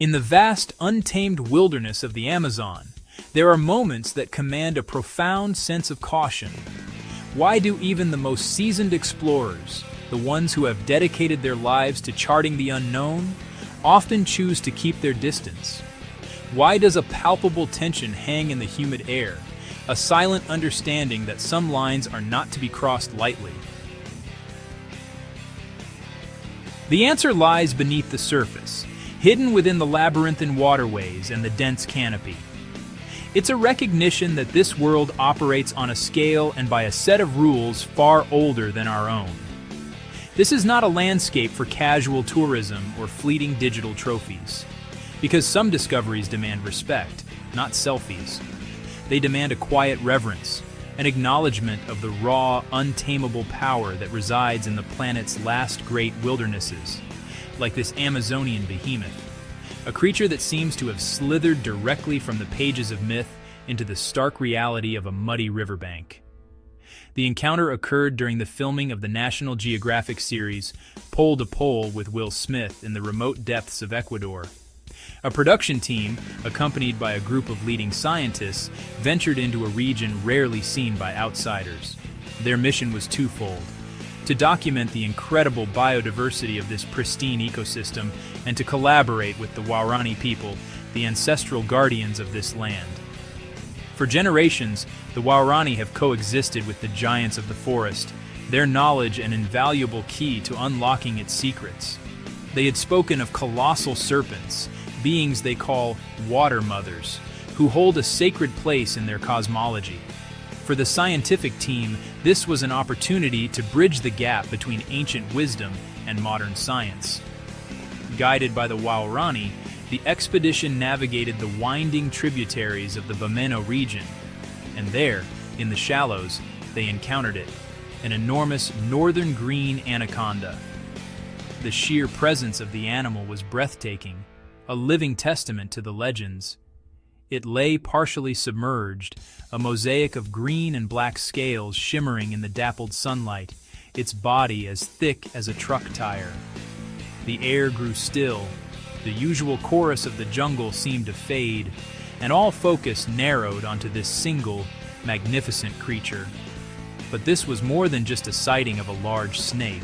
In the vast, untamed wilderness of the Amazon, there are moments that command a profound sense of caution. Why do even the most seasoned explorers, the ones who have dedicated their lives to charting the unknown, often choose to keep their distance? Why does a palpable tension hang in the humid air, a silent understanding that some lines are not to be crossed lightly? The answer lies beneath the surface, hidden within the labyrinthine waterways and the dense canopy. It's a recognition that this world operates on a scale and by a set of rules far older than our own. This is not a landscape for casual tourism or fleeting digital trophies, because some discoveries demand respect, not selfies. They demand a quiet reverence, an acknowledgement of the raw, untamable power that resides in the planet's last great wildernesses, like this Amazonian behemoth, a creature that seems to have slithered directly from the pages of myth into the stark reality of a muddy riverbank. The encounter occurred during the filming of the National Geographic series Pole to Pole with Will Smith in the remote depths of Ecuador. A production team, accompanied by a group of leading scientists, ventured into a region rarely seen by outsiders. Their mission was twofold: to document the incredible biodiversity of this pristine ecosystem and to collaborate with the Waorani people, the ancestral guardians of this land. For generations, the Waorani have coexisted with the giants of the forest, their knowledge an invaluable key to unlocking its secrets. They had spoken of colossal serpents, beings they call water mothers, who hold a sacred place in their cosmology. For the scientific team, this was an opportunity to bridge the gap between ancient wisdom and modern science. Guided by the Waorani, the expedition navigated the winding tributaries of the Bameno region, and there, in the shallows, they encountered it, an enormous northern green anaconda. The sheer presence of the animal was breathtaking, a living testament to the legends. It lay partially submerged, a mosaic of green and black scales shimmering in the dappled sunlight, its body as thick as a truck tire. The air grew still, the usual chorus of the jungle seemed to fade, and all focus narrowed onto this single, magnificent creature. But this was more than just a sighting of a large snake.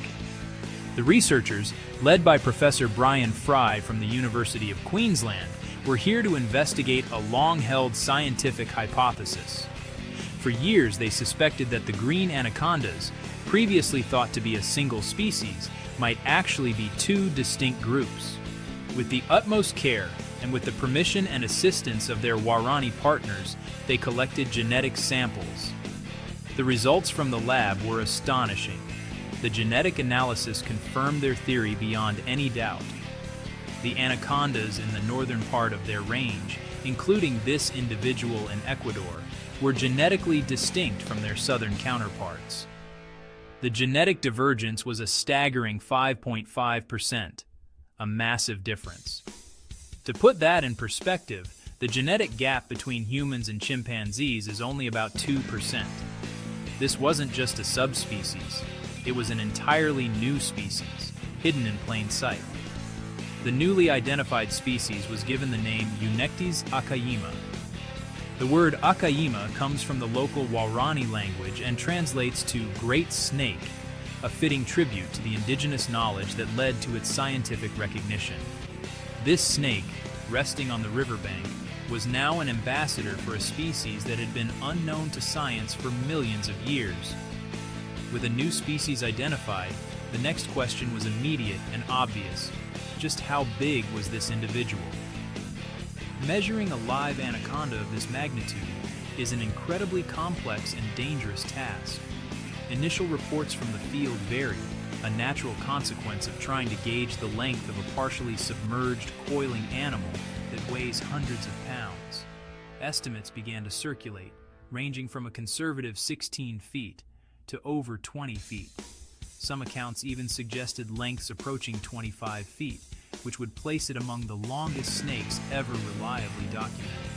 The researchers, led by Professor Brian Fry from the University of Queensland, were here to investigate a long-held scientific hypothesis. For years, they suspected that the green anacondas, previously thought to be a single species, might actually be two distinct groups. With the utmost care, and with the permission and assistance of their Waorani partners, they collected genetic samples. The results from the lab were astonishing. The genetic analysis confirmed their theory beyond any doubt. The anacondas in the northern part of their range, including this individual in Ecuador, were genetically distinct from their southern counterparts. The genetic divergence was a staggering 5.5%, a massive difference. To put that in perspective, the genetic gap between humans and chimpanzees is only about 2%. This wasn't just a subspecies. It was an entirely new species, hidden in plain sight. The newly identified species was given the name Eunectes acayima. The word acayima comes from the local Waorani language and translates to great snake, a fitting tribute to the indigenous knowledge that led to its scientific recognition. This snake, resting on the riverbank, was now an ambassador for a species that had been unknown to science for millions of years. With a new species identified, the next question was immediate and obvious. Just how big was this individual? Measuring a live anaconda of this magnitude is an incredibly complex and dangerous task. Initial reports from the field vary, a natural consequence of trying to gauge the length of a partially submerged, coiling animal that weighs hundreds of pounds. Estimates began to circulate, ranging from a conservative 16 feet to over 20 feet. Some accounts even suggested lengths approaching 25 feet, which would place it among the longest snakes ever reliably documented.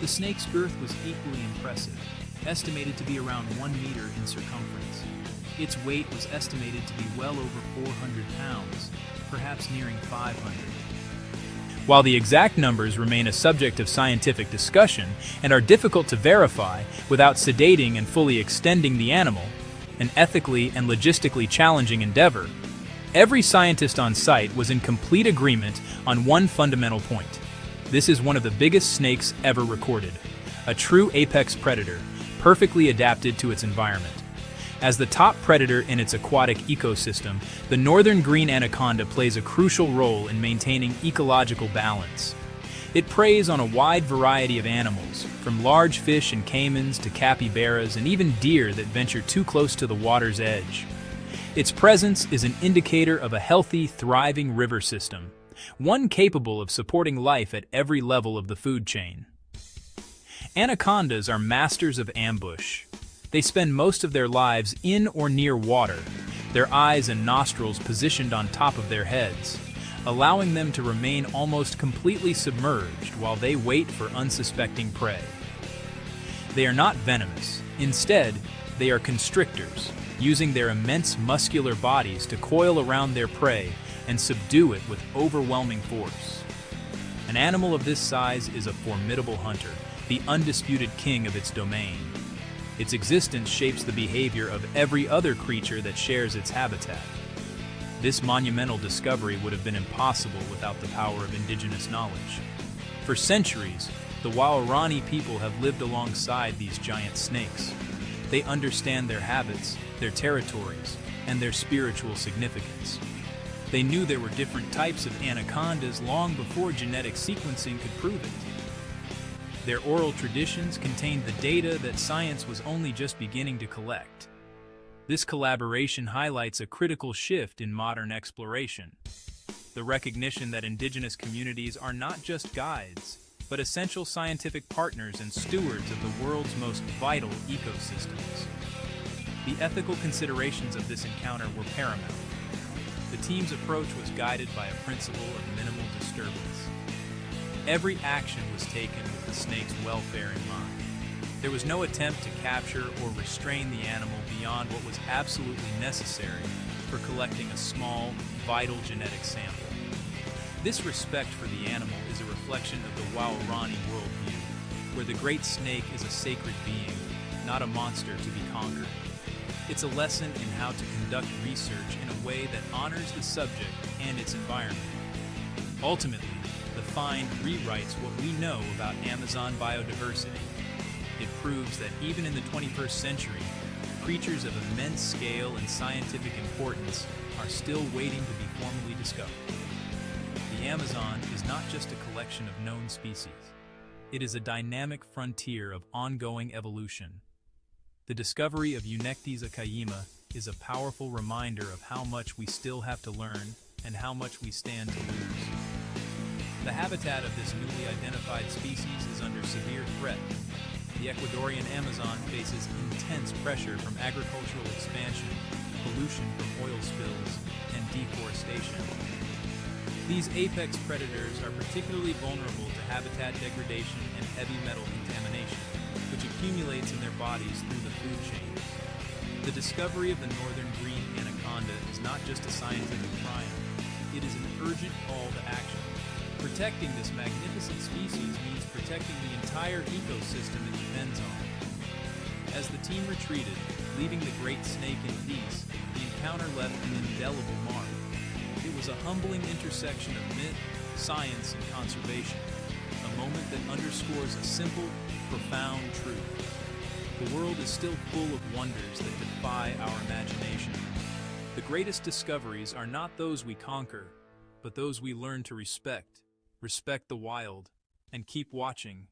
The snake's girth was equally impressive, estimated to be around 1 meter in circumference. Its weight was estimated to be well over 400 pounds, perhaps nearing 500. While the exact numbers remain a subject of scientific discussion and are difficult to verify without sedating and fully extending the animal, an ethically and logistically challenging endeavor, every scientist on site was in complete agreement on one fundamental point. This is one of the biggest snakes ever recorded, a true apex predator, perfectly adapted to its environment. As the top predator in its aquatic ecosystem, the northern green anaconda plays a crucial role in maintaining ecological balance. It preys on a wide variety of animals, from large fish and caimans to capybaras and even deer that venture too close to the water's edge. Its presence is an indicator of a healthy, thriving river system, one capable of supporting life at every level of the food chain. Anacondas are masters of ambush. They spend most of their lives in or near water, their eyes and nostrils positioned on top of their heads, allowing them to remain almost completely submerged while they wait for unsuspecting prey. They are not venomous. Instead, they are constrictors, using their immense muscular bodies to coil around their prey and subdue it with overwhelming force. An animal of this size is a formidable hunter, the undisputed king of its domain. Its existence shapes the behavior of every other creature that shares its habitat. This monumental discovery would have been impossible without the power of indigenous knowledge. For centuries, the Waorani people have lived alongside these giant snakes. They understand their habits, their territories, and their spiritual significance. They knew there were different types of anacondas long before genetic sequencing could prove it. Their oral traditions contained the data that science was only just beginning to collect. This collaboration highlights a critical shift in modern exploration. The recognition that indigenous communities are not just guides, but essential scientific partners and stewards of the world's most vital ecosystems. The ethical considerations of this encounter were paramount. The team's approach was guided by a principle of minimal disturbance. Every action was taken with the snake's welfare in mind. There was no attempt to capture or restrain the animal beyond what was absolutely necessary for collecting a small, vital genetic sample. This respect for the animal is a reflection of the Waorani worldview, where the great snake is a sacred being, not a monster to be conquered. It's a lesson in how to conduct research in a way that honors the subject and its environment. Ultimately, the find rewrites what we know about Amazon biodiversity. It proves that even in the 21st century, creatures of immense scale and scientific importance are still waiting to be formally discovered. The Amazon is not just a collection of known species. It is a dynamic frontier of ongoing evolution. The discovery of Eunectes acaima is a powerful reminder of how much we still have to learn and how much we stand to lose. The habitat of this newly identified species is under severe threat. The Ecuadorian Amazon faces intense pressure from agricultural expansion, pollution from oil spills, and deforestation. These apex predators are particularly vulnerable to habitat degradation and heavy metal contamination, which accumulates in their bodies through the food chain. The discovery of the northern green anaconda is not just a scientific triumph, it is an urgent call to action. Protecting this magnificent species means protecting the entire ecosystem it depends on. As the team retreated, leaving the great snake in peace, the encounter left an indelible mark. It was a humbling intersection of myth, science, and conservation, a moment that underscores a simple, profound truth. The world is still full of wonders that defy our imagination. The greatest discoveries are not those we conquer, but those we learn to respect. Respect the wild, and keep watching,